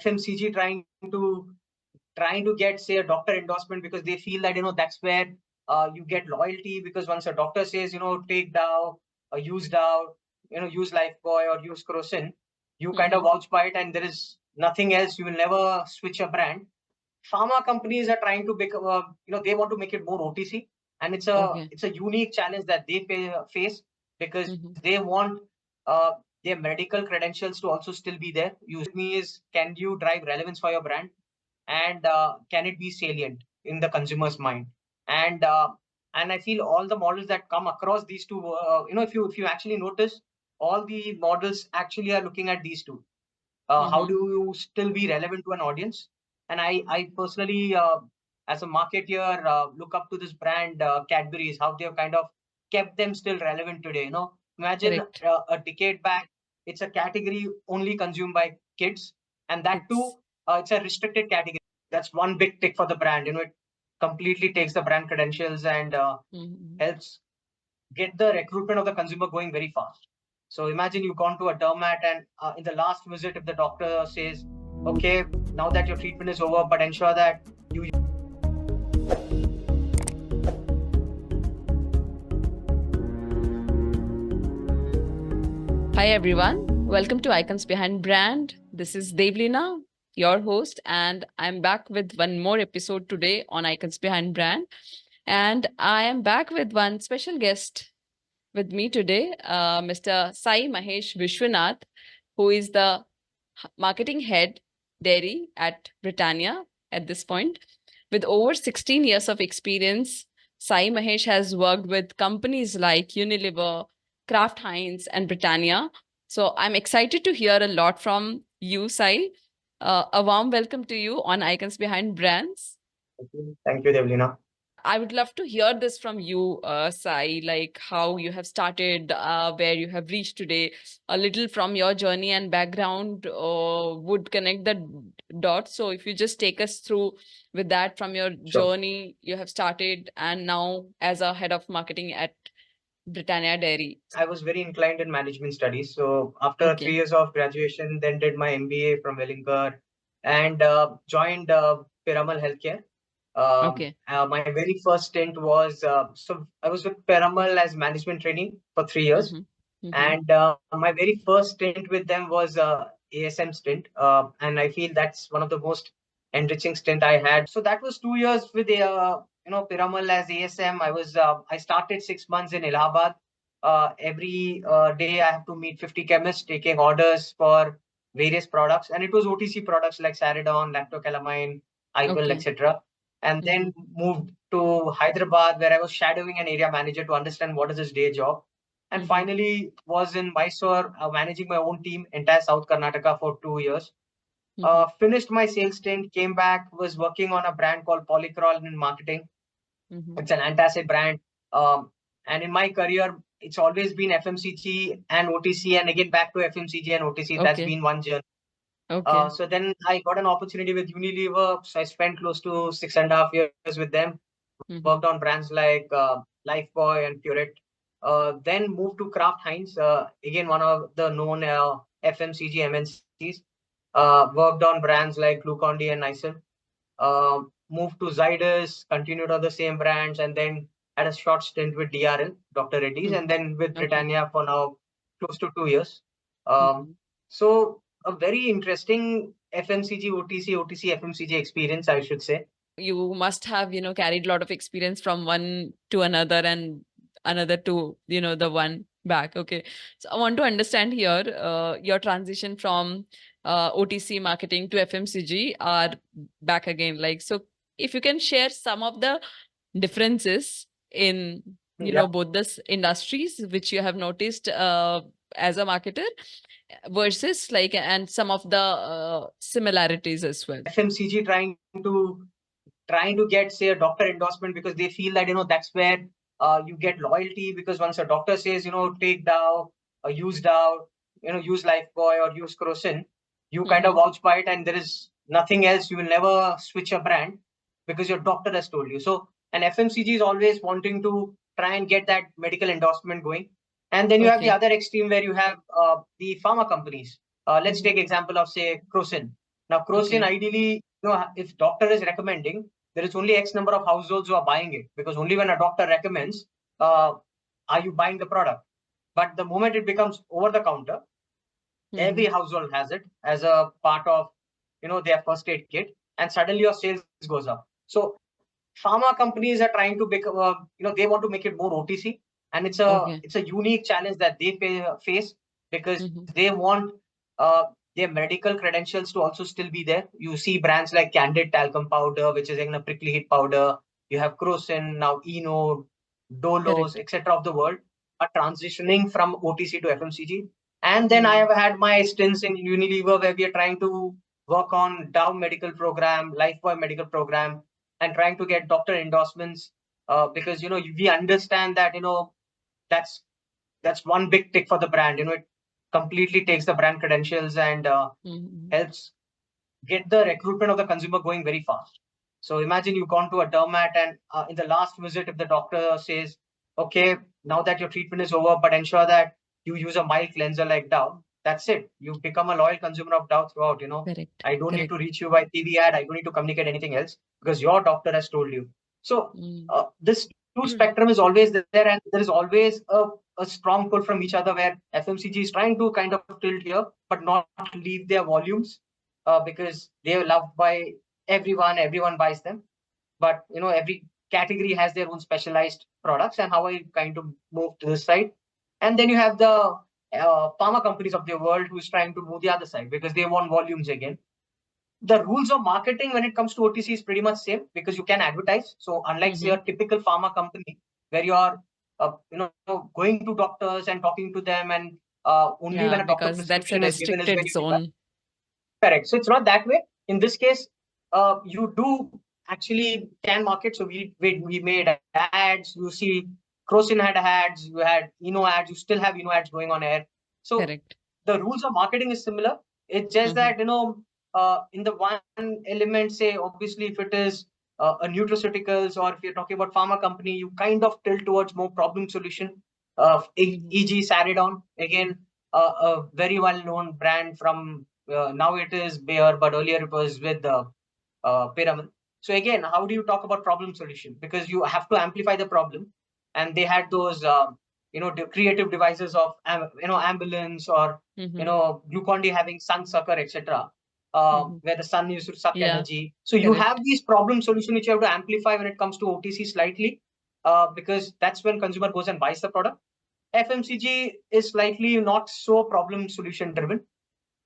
FMCG trying to get, say, a doctor endorsement because they feel that, that's where you get loyalty, because once a doctor says, take Dow or use Dow, use Lifebuoy or use Crocin, you kind of vouch by it and there is nothing else. You will never switch a brand. Pharma companies are trying to become, they want to make it more OTC, and it's a unique challenge that they face, because they want their medical credentials to also still be there. Me is, can you drive relevance for your brand, and can it be salient in the consumer's mind? And I feel all the models that come across these two, if you actually notice, all the models actually are looking at these two. How do you still be relevant to an audience? And I personally, as a marketeer, look up to this brand, Cadbury's, how they've kind of kept them still relevant today. Imagine a decade back, it's a category only consumed by kids, and that too, it's a restricted category. That's one big tick for the brand. It completely takes the brand credentials and helps get the recruitment of the consumer going very fast. So imagine you've gone to a dermat, and in the last visit, if the doctor says, okay, now that your treatment is over, but ensure that you... Hi everyone, welcome to Icons Behind Brand. This is Devleena, your host, and I'm back with one more episode today on Icons Behind Brand. And I am back with one special guest with me today, Mr. Sai Mahesh Vishwanath, who is the marketing head dairy at Britannia at this point. With over 16 years of experience, Sai Mahesh has worked with companies like Unilever, Kraft Heinz, and Britannia. So I'm excited to hear a lot from you, Sai. A warm welcome to you on Icons Behind Brands. Thank you, Devleena. I would love to hear this from you, Sai, like how you have started, where you have reached today. A little from your journey and background would connect the dots. So if you just take us through with that from your journey you have started and now as a head of marketing at Britannia Dairy. I was very inclined in management studies. So after 3 years of graduation, then did my MBA from Wellinger and joined Piramal Healthcare. My very first stint was, so I was with Piramal as management training for 3 years. And my very first stint with them was ASM stint. And I feel that's one of the most enriching stint I had. So that was 2 years with Piramal as ASM. I started 6 months in Allahabad. Every day I have to meet 50 chemists taking orders for various products. And it was OTC products like Saridon, Lactocalamine, Ipel, etc. And then moved to Hyderabad, where I was shadowing an area manager to understand what is his day job. And finally was in Mysore, managing my own team, entire South Karnataka for 2 years. Finished my sales stint, came back, was working on a brand called Polycrol in marketing. It's an antacid brand. And in my career, it's always been FMCG and OTC, and again back to FMCG and OTC. That's been one journey. So then I got an opportunity with Unilever. So I spent close to 6.5 years with them. Worked on brands like Lifebuoy and Pureit. Then moved to Kraft Heinz, again one of the known FMCG MNCs. Worked on brands like Glucon-D and Nycil. Moved to Zydus, continued on the same brands, and then had a short stint with DRL, Dr. Reddy's, and then with Britannia for now close to 2 years. So a very interesting FMCG, OTC, FMCG experience, I should say. You must have, carried a lot of experience from one to another and another to, the one back. Okay. So I want to understand here, your transition from OTC marketing to FMCG are back again. Like, so if you can share some of the differences in, both these industries, which you have noticed as a marketer versus and some of the similarities as well. FMCG trying to get, say, a doctor endorsement because they feel that, that's where you get loyalty, because once a doctor says, take Dow or use Dow, use Lifebuoy or use Crocin, you kind of vouch by it and there is nothing else. You will never switch a brand because your doctor has told you. So an FMCG is always wanting to try and get that medical endorsement going. And then you have the other extreme where you have the pharma companies. Let's take example of, say, Crocin. Now, Crocin, ideally, if doctor is recommending, there is only X number of households who are buying it, because only when a doctor recommends, are you buying the product. But the moment it becomes over the counter, every household has it as a part of, their first aid kit, and suddenly your sales goes up. So pharma companies are trying to become, they want to make it more OTC, and it's a unique challenge that they face, because they want their medical credentials to also still be there. You see brands like Candid Talcum Powder, which is a prickly heat powder. You have Crocin, now Eno, Dolos, etc. of the world are transitioning from OTC to FMCG. And then I have had my stints in Unilever, where we are trying to work on Dow medical program, Lifebuoy medical program, and trying to get doctor endorsements, because we understand that that's one big tick for the brand. It completely takes the brand credentials and helps get the recruitment of the consumer going very fast. So imagine you've gone to a dermat, and in the last visit, if the doctor says, okay, now that your treatment is over, but ensure that you use a mild cleanser like Dow, that's it. You become a loyal consumer of Dow throughout. I don't need to reach you by TV ad. I don't need to communicate anything else, because your doctor has told you. So this two spectrum is always there, and there is always a strong pull from each other, where FMCG is trying to kind of tilt here, but not leave their volumes, because they are loved by everyone buys them. But every category has their own specialized products, and how I kind of move to this side. And then you have the pharma companies of the world who's trying to move the other side, because they want volumes again. The rules of marketing when it comes to OTC is pretty much same, because you can advertise. So unlike say a typical pharma company, where you are going to doctors and talking to them, and only when a doctor prescription is given is when you zone. Correct. So it's not that way. In this case, you do actually can market. So we made ads. You see, Crocin had ads. You had Eno ads. You still have Eno ads going on air. So the rules of marketing is similar. It's just that in the one element, say obviously if it is a nutraceuticals, or if you're talking about pharma company, you kind of tilt towards more problem solution. E.g. Saridon, again, a very well-known brand from. Now it is Bayer, but earlier it was with Piramal. So again, how do you talk about problem solution? Because you have to amplify the problem, and they had those creative devices of ambulance, or Glucon-D having sun sucker, etc. Where the sun used to suck energy. So you have these problem solution which you have to amplify when it comes to OTC slightly, because that's when consumer goes and buys the product. FMCG is slightly not so problem solution driven.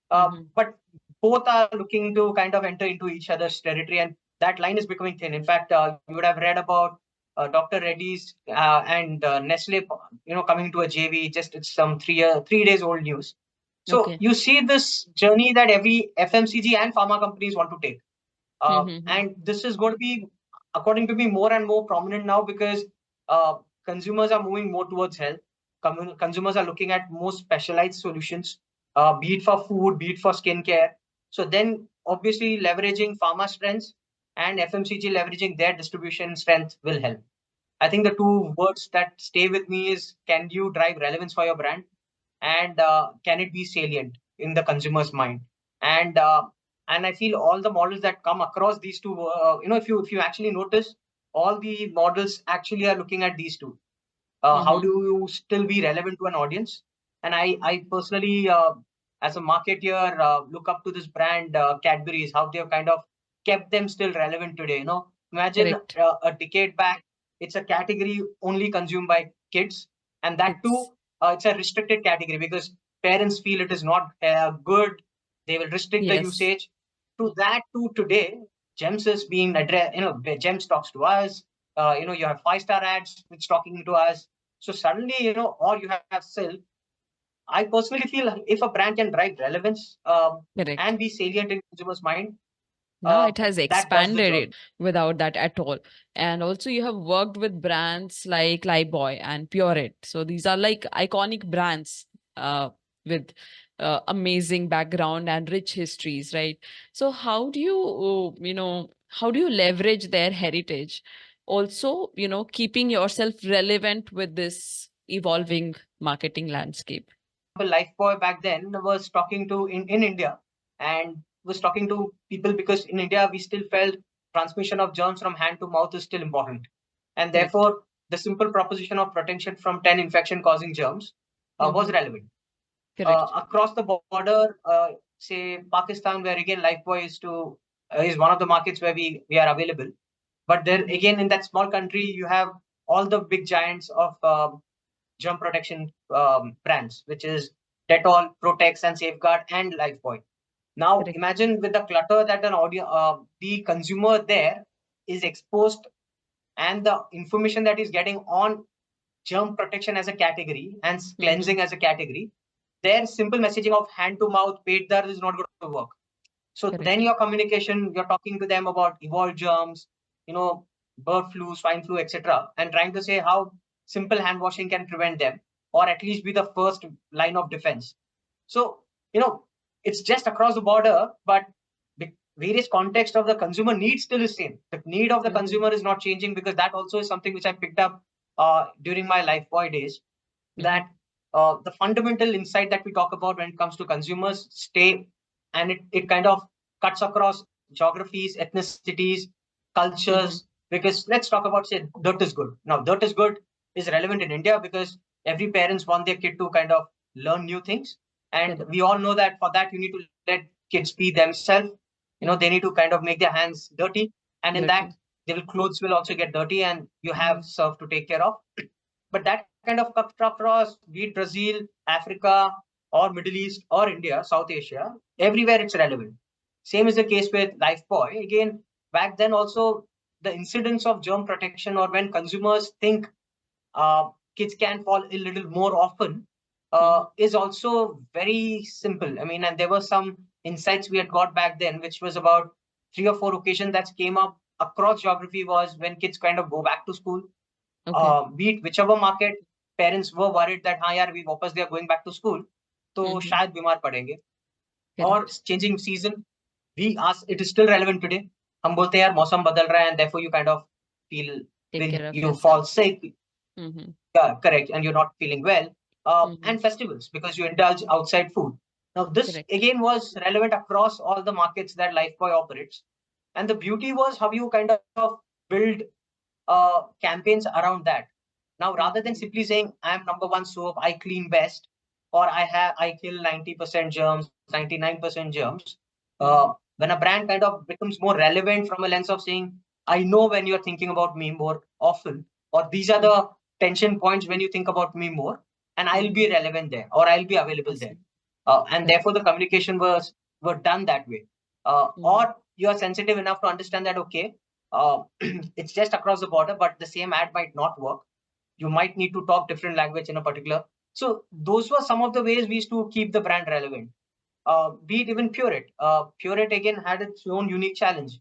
But both are looking to kind of enter into each other's territory, and that line is becoming thin. In fact, you would have read about Dr. Reddy's and Nestle, coming to a JV. Just it's some 3 days old news. So you see this journey that every FMCG and pharma companies want to take, and this is going to be, according to me, more and more prominent now, because consumers are moving more towards health. Consumers are looking at more specialized solutions, be it for food, be it for skincare. So then obviously leveraging pharma strengths and FMCG leveraging their distribution strength will help. I think the two words that stay with me is, can you drive relevance for your brand, and can it be salient in the consumer's mind? And I feel all the models that come across these two, if you actually notice, all the models actually are looking at these two. How do you still be relevant to an audience? And I personally, as a marketeer, look up to this brand, Cadbury's, how they've kind of kept them still relevant today. Imagine a decade back, it's a category only consumed by kids, and that too, it's a restricted category, because parents feel it is not good. They will restrict the usage. To that too, today, Gems is being addressed. Gems talks to us. You have 5-star ads which talking to us. So suddenly, or you have Silk. I personally feel if a brand can drive relevance and be salient in consumers' mind, it has expanded it without that at all. And also you have worked with brands like Lifebuoy and Pureit. So these are like iconic brands with amazing background and rich histories, right? So how do you leverage their heritage? Also, keeping yourself relevant with this evolving marketing landscape. Lifebuoy back then was talking to in India, and was talking to people because in India, we still felt transmission of germs from hand to mouth is still important. And therefore, the simple proposition of protection from 10 infection causing germs was relevant. Across the border, say Pakistan, where again Lifebuoy is one of the markets where we are available. But there again, in that small country, you have all the big giants of germ protection brands, which is Dettol, Protex, and Safeguard, and Lifebuoy. Now, imagine with the clutter that the consumer there is exposed, and the information that is getting on germ protection as a category and cleansing as a category, their simple messaging of hand to mouth, pet dard is not going to work. So then your communication, you're talking to them about evolved germs, bird flu, swine flu, etc., and trying to say how simple hand washing can prevent them, or at least be the first line of defense. So, it's just across the border, but the various context of the consumer need still is same. The need of the consumer is not changing, because that also is something which I picked up during my Lifebuoy days, that the fundamental insight that we talk about when it comes to consumers stay, and it kind of cuts across geographies, ethnicities, cultures, because let's talk about, say, dirt is good. Now, dirt is good is relevant in India because every parents want their kid to kind of learn new things. And we all know that for that, you need to let kids be themselves. They need to kind of make their hands dirty. And in that, their clothes will also get dirty, and you have serve to take care of. But that kind of cut across, be it Brazil, Africa, or Middle East, or India, South Asia, everywhere it's relevant. Same is the case with Lifebuoy. Again, back then also, the incidence of germ protection, or when consumers think kids can fall ill a little more often, is also very simple. I mean, and there were some insights we had got back then, which was about 3 or 4 occasions that came up across geography, was when kids kind of go back to school. Be it whichever market, parents were worried that हाँ यार, we वापस they are going back to school, तो शायद बीमार पड़ेंगे. Or changing season, we ask, it is still relevant today. हम बोलते हैं यार मौसम बदल रहा है, and therefore you kind of feel you fall sick. Yeah, correct, and you're not feeling well. And festivals, because you indulge outside food. Now, this again was relevant across all the markets that Lifebuoy operates. And the beauty was how you kind of build campaigns around that. Now, rather than simply saying, I'm number one soap, I clean best, or I kill 90% germs, 99% germs, when a brand kind of becomes more relevant from a lens of saying, I know when you're thinking about me more often, or these are the tension points when you think about me more, and I'll be relevant there, or I'll be available there. And therefore, the communication were done that way. Or you are sensitive enough to understand that, okay, it's just across the border, but the same ad might not work. You might need to talk different language in a particular. So those were some of the ways we used to keep the brand relevant. Be it even Pureit. Pureit again had its own unique challenge,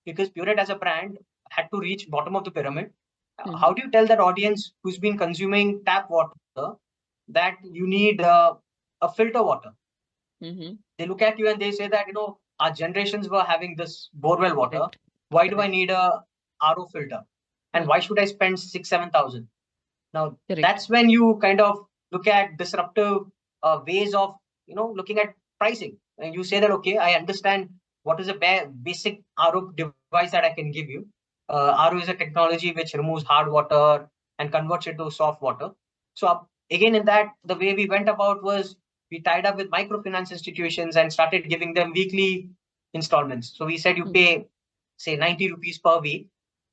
because Pureit as a brand had to reach bottom of the pyramid. How do you tell that audience who's been consuming tap water that you need a filter water? They look at you and they say that, our generations were having this borewell water. Why do I need a RO filter? And why should I spend 6,000-7,000? Now, that's when you kind of look at disruptive ways of, looking at pricing. And you say that, okay, I understand what is a basic RO device that I can give you. RO is a technology which removes hard water and converts it to soft water. So again, in that, the way we went about was we tied up with microfinance institutions and started giving them weekly installments. So we said you pay, say, 90 rupees per week,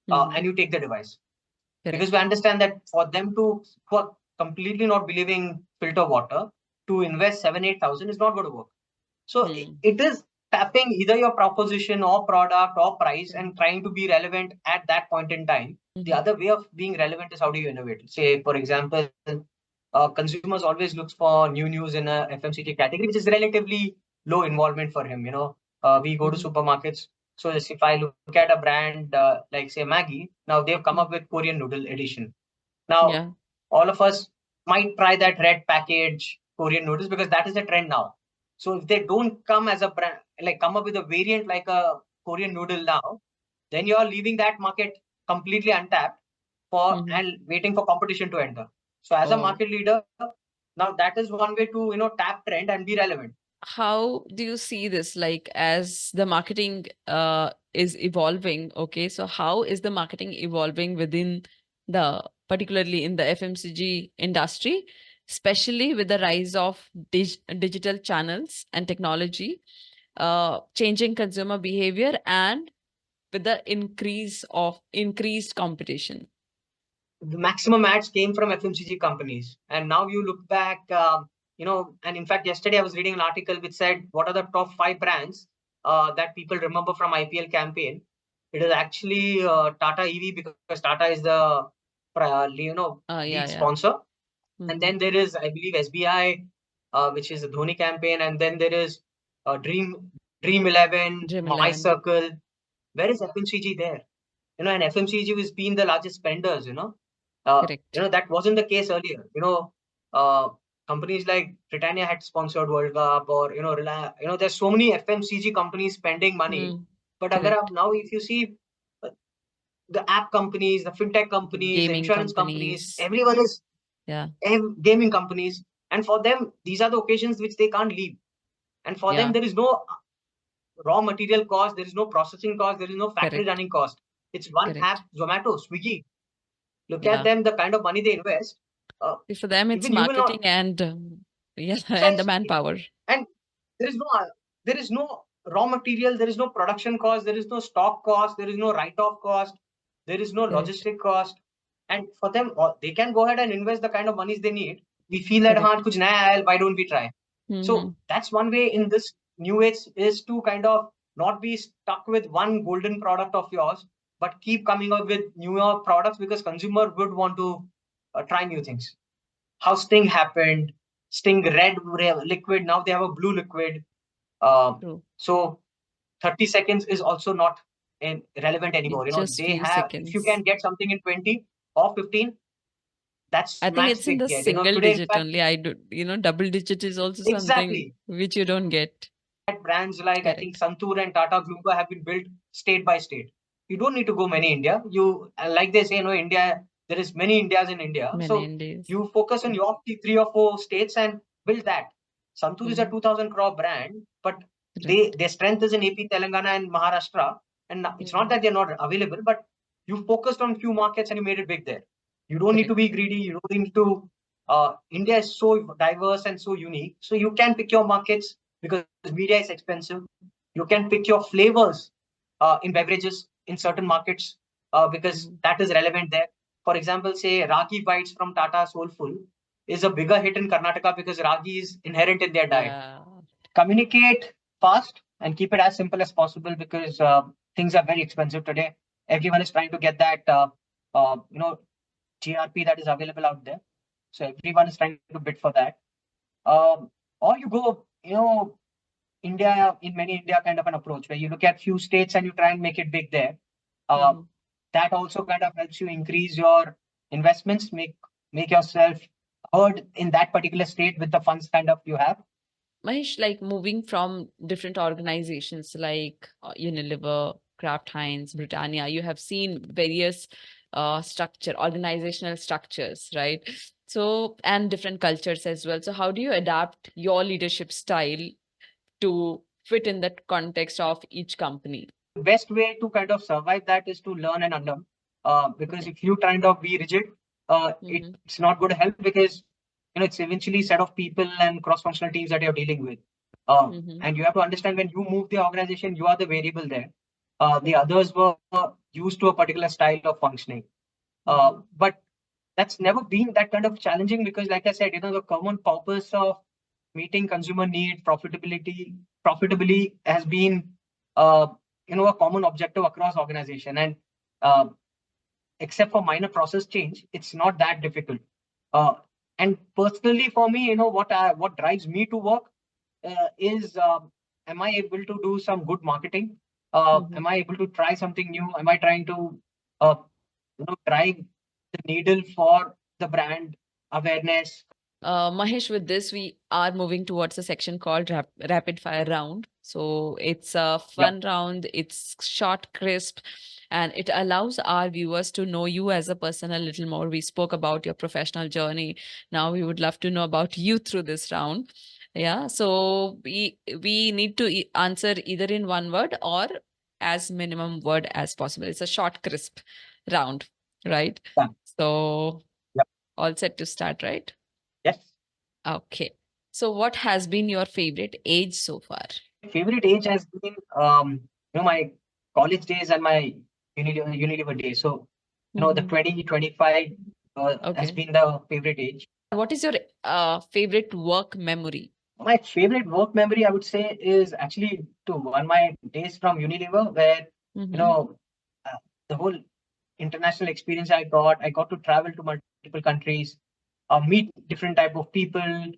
and you take the device. Because we understand that for them who are completely not believing filter water, to invest 7,000-8,000 is not going to work. So it is tapping either your proposition or product or price and trying to be relevant at that point in time. The other way of being relevant is how do you innovate? Say, for example, consumers always look for new news in a FMCG category, which is relatively low involvement for him. We go to supermarkets. So if I look at a brand like, say, Maggi, now they've come up with Korean noodle edition. Now, all of us might try that red package Korean noodles because that is the trend now. So if they don't come as a brand, like come up with a variant like a Korean noodle now, then you are leaving that market completely untapped and waiting for competition to enter. So as a market leader, now that is one way to tap trend and be relevant. how do you see this, like, as the marketing is evolving? Okay, so how is the marketing evolving within the, particularly in the FMCG industry, especially with the rise of digital channels and technology, changing consumer behavior, and with the increased competition? The maximum ads came from FMCG companies. And now you look back, and in fact, yesterday I was reading an article which said, what are the top 5 brands that people remember from IPL campaign? It is actually Tata EV, because Tata is the, lead Yeah, yeah. sponsor. And Mm-hmm. then there is, I believe, SBI, which is the Dhoni campaign. And then there is Dream 11, Dream My 11. Circle. Where is FMCG there? And FMCG has been the largest spenders. Correct. That wasn't the case earlier. Uh, Companies like Britannia had sponsored World Cup, or there's so many FMCG companies spending money. Mm, But correct. now, if you see uh, the app companies, the fintech companies, the Gaming insurance companies, companies. everyone is Yeah, gaming companies, and for them, these are the occasions which they can't leave. And for them, yeah, there is no raw material cost, there is no processing cost, there is no factory correct, running cost. It's one correct. app, Zomato, Swiggy. Look at Yeah. them, the kind of money they invest. Uh, For them, it's Even you will not, marketing and yeah, and the precisely. manpower. And there is no there is no raw material, there is no production cost, there is no stock cost, there is no write-off cost, there is no Correct, logistic cost. And for them, they can go ahead and invest the kind of monies they need. We feel that haan, correct. kuch naya hai, why don't we try? So Mm-hmm. that's one way in this new age, is to kind of not be stuck with one golden product of yours, but keep coming up with newer products, because consumer would want to try new things. How Sting happened, Sting red liquid, now they have a blue liquid. True. So 30 seconds is also not relevant anymore. It's just They few have, if you seconds. can get something in 20 or 15, that's I think max it's in they the get. single Today, in digit fact, only. I do, double digit is also something exactly. which you don't get. Brands like, I think, Correct. Santur and Tata Gluco have been built state by state. You don't need to go many India. You, like they say, India, there is many Indias in India. Many So Indies. you focus on your 3 or 4 states and build that. Santur is a Mm-hmm. 2000 crore brand, but Correct. their strength is in AP, Telangana, and Maharashtra. And it's not Mm-hmm. that they're not available, but you focused on few markets and you made it big there. You don't need to Correct. be greedy. You don't need to. India is so diverse and so unique. So you can pick your markets, because media is expensive. You can pick your flavors in beverages in certain markets, because Mm-hmm. that is relevant there. For example, say Ragi Bites from Tata Soulful is a bigger hit in Karnataka because Ragi is inherent in their diet. Yeah. Communicate fast and keep it as simple as possible, because things are very expensive today. Everyone is trying to get that uh, you know GRP that is available out there. So everyone is trying to bid for that. Or you go, India, in many India kind of an approach, where you look at few states and you try and make it big there. Uh, Mm-hmm. that also kind of helps you increase your investments, make yourself heard in that particular state with the funds kind of you have. Mahesh, like moving from different organizations like Unilever, Kraft Heinz, Britannia, you have seen various organizational structures, right? So, and different cultures as well. So, how do you adapt your leadership style to fit in that context of each company? Best way to kind of survive that is to learn and unlearn. Because Okay. if you kind of be rigid, Mm-hmm. it's not going to help, because it's eventually set of people and cross-functional teams that you're dealing with. Mm-hmm. And you have to understand, when you move the organization, you are the variable there. The others were used to a particular style of functioning. Mm-hmm. But that's never been that kind of challenging, because, like I said, the common purpose of meeting consumer need, profitably has been, uh, a common objective across organization. And uh, except for minor process change, it's not that difficult. Uh, and personally, for me, what drives me to work is, am I able to do some good marketing? Mm-hmm. Am I able to try something new? Am I trying to uh, drive the needle for the brand awareness? Mahesh, with this, we are moving towards a section called rapid fire round. So it's a Yeah. fun round, it's short, crisp, and it allows our viewers to know you as a person a little more. We spoke about your professional journey. Now we would love to know about you through this round. Yeah. So we need to answer either in one word or as minimum word as possible. It's a short, crisp round, right? Yeah. So Yeah. all set to start, right? Yes. Okay. So what has been your favorite age so far? My favorite age has been, my college days and my Unilever days. So, the 2025 has Okay. been the favorite age. What is your favorite work memory? My favorite work memory, I would say, is actually to one my days from Unilever, where uh, the whole international experience I got to travel to multiple countries, meet different type of people,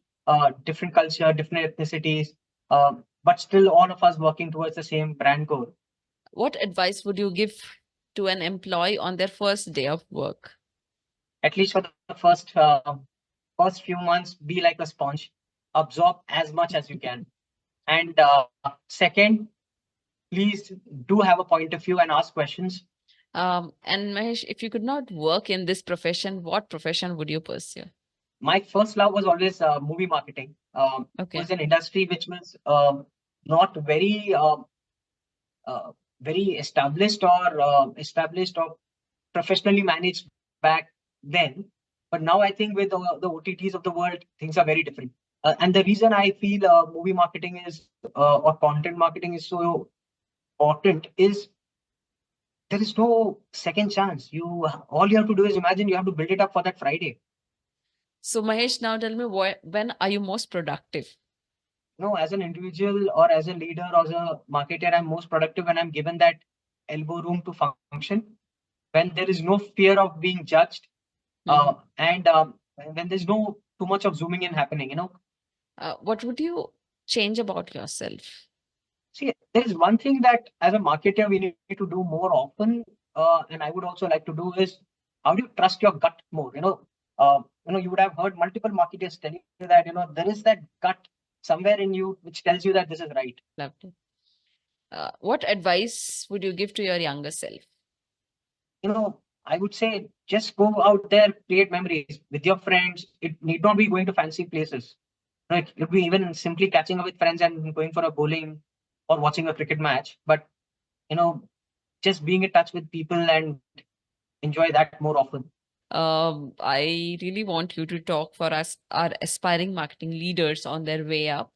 different culture, different ethnicities, but still all of us working towards the same brand goal. What advice would you give to an employee on their first day of work? At least for the first few months, be like a sponge, absorb as much as you can. And second, please do have a point of view and ask questions. And Mahesh, if you could not work in this profession, what profession would you pursue? My first love was always movie marketing. It was Okay. an industry which was not uh, very established or professionally managed back then. But now I think with the OTTs of the world, things are very different. And the reason I feel movie marketing is or content marketing is so important is there is no second chance. All you have to do is imagine you have to build it up for that Friday. So Mahesh, now tell me when are you most productive? As an individual or as a leader or as a marketer, I'm most productive when I'm given that elbow room to function, when there is no fear of being judged, and when there's no too much of zooming in happening. What would you change about yourself? See, there's one thing that as a marketer we need to do more often, and I would also like to do is how do you trust your gut more? You would have heard multiple marketers telling you that there is that gut somewhere in you which tells you that this is right. Lovely. What advice would you give to your younger self? I would say just go out there, create memories with your friends. It need not be going to fancy places. It could be even simply catching up with friends and going for a bowling or watching a cricket match. But you know, just being in touch with people and enjoy that more often. I really want you to talk for us, our aspiring marketing leaders on their way up.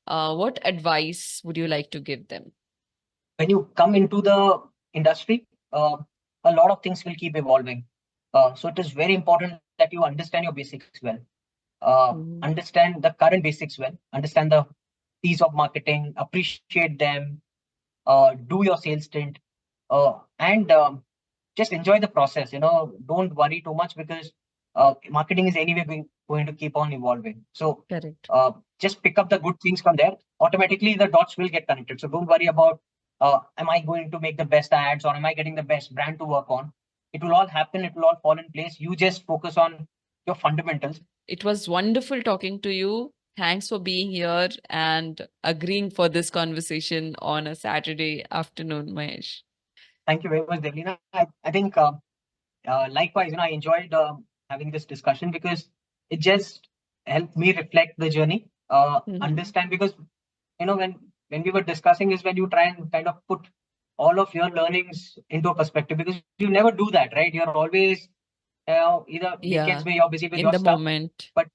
What advice would you like to give them? When you come into the industry, a lot of things will keep evolving. So it is very important that you understand your basics well. Understand the current basics well. Understand the piece of marketing. Appreciate them. Do your sales stint, and just enjoy the process. Don't worry too much because marketing is anyway going to keep on evolving. So Correct. just pick up the good things from there. Automatically, the dots will get connected. So don't worry about am I going to make the best ads or am I getting the best brand to work on. It will all happen. It will all fall in place. You just focus on your fundamentals. It was wonderful talking to you. Thanks for being here and agreeing for this conversation on a Saturday afternoon, Mahesh. Thank you very much, Devleena. I think likewise, I enjoyed having this discussion because it just helped me reflect the journey, understand because when we were discussing is when you try and kind of put all of your learnings into a perspective because you never do that, right? You're always either weekends where you're busy with In your the stuff, moment. but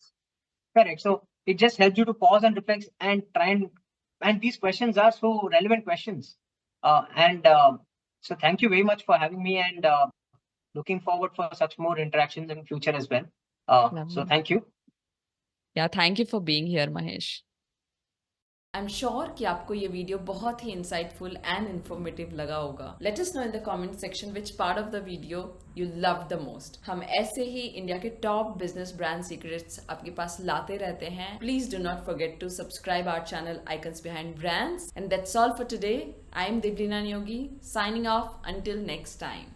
correct. So it just helps you to pause and reflect and try and these questions are so relevant questions. And so thank you very much for having me and looking forward for such more interactions in future as well. So Lovely. thank you. Yeah, thank you for being here, Mahesh. I'm sure कि आपको ये video बहुत ही insightful and informative लगा होगा. Let us know in the comment section which part of the video you loved the most. हम ऐसे ही India के top business brand secrets आपके पास लाते रहते हैं. Please do not forget to subscribe our channel Icons Behind Brands. And that's all for today. I am Devleena Neogi signing off until next time.